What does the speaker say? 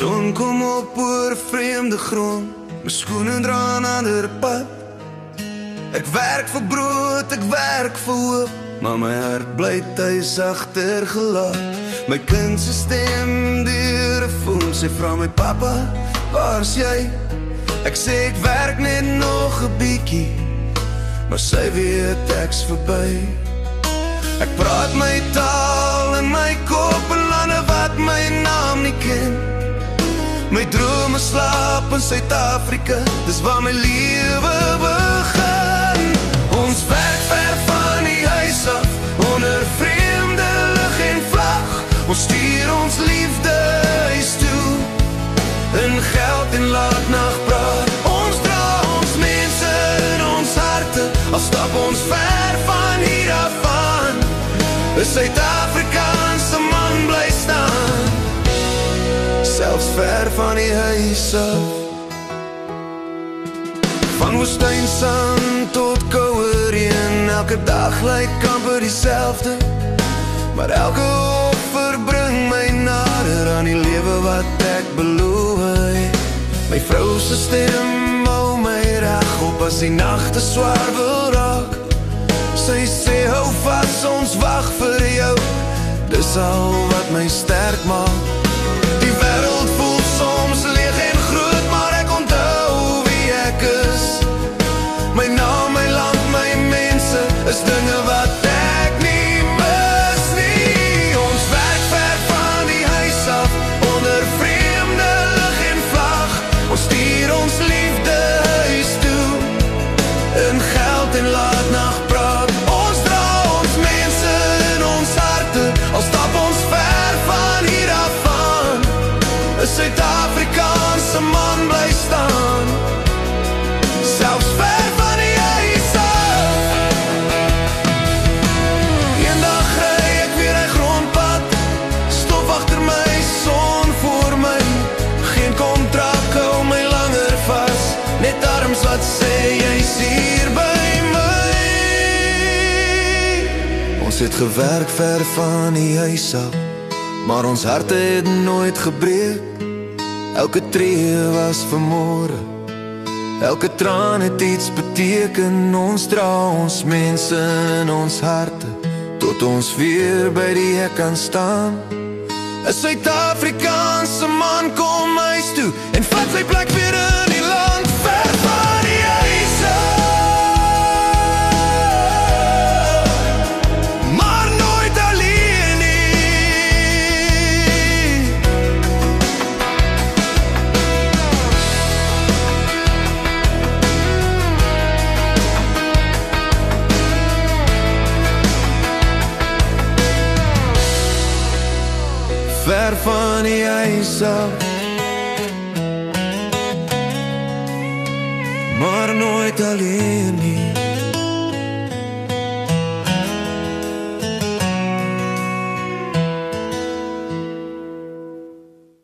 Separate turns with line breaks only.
Son kom op oor vreemde grond, my skoene dra 'n ander pad. Ek werk vir brood, ek werk vir hoop, maar my hart bly tuis agtergelaat. My kind se stem deur 'n foon, sy vra my papa, waar's jy? Ek sê ek werk net nog 'n bietjie, maar sy weet ek's verby. Ek praat my taal in my kop in lande wat my naam nie ken. My drome slaap in Suid-Afrika, dis waar my lewe begin. Ons werk ver van die huis af, onder vreemde lig en vlag. Ons stuur ons liefde huis toe, in geld en laatnagpraat. Ons dra ons mense in ons harte, al stap ons ver van hier af aan. 'n Suid-Afrikaanse man bly staan, selfs ver van die huis af. Van woestynsand tot koue reën, elke dag lyk amper dieselfde, maar elke offer bring my nader aan die lewe wat ek beloof het. My vrou se stem hou my reg op as die nagte swaar wil raak. Sy sê hou vas, ons wag vir jou, dis al wat my sterk maak. Die wêreld voel soms leeg en groot, maar ek onthou wie ek is. My naam, my land, my mense, is dinge wat ek nie mis nie. Ons werk ver van die huis af, onder vreemde lig en vlag. Ons stuur ons liefde huis toe, in geld en laatnagpraat. Ons dra ons mense in ons harte, al stap ons ver van hier af aan. 'n Suid-Afrikaanse man bly staan, selfs ver van die huis af. Eendag ry ek weer 'n grondpad, stof agter my, son voor my. Geen kontrak hou my langer vas, net arms wat sê jy's hier by my. Ons het gewerk ver van die huis af, maar ons harte het nooit gebreek. Elke tree was vir môre, elke traan het iets beteken. Ons dra ons mense in ons harte, tot ons weer by die hek kan staan. 'n Suid-Afrikaanse man kom huis toe, en vat sy plek weer in die land, ver van die huis af, maar nooit alleen nie. Ver van die huis af, maar nooit alleen nie.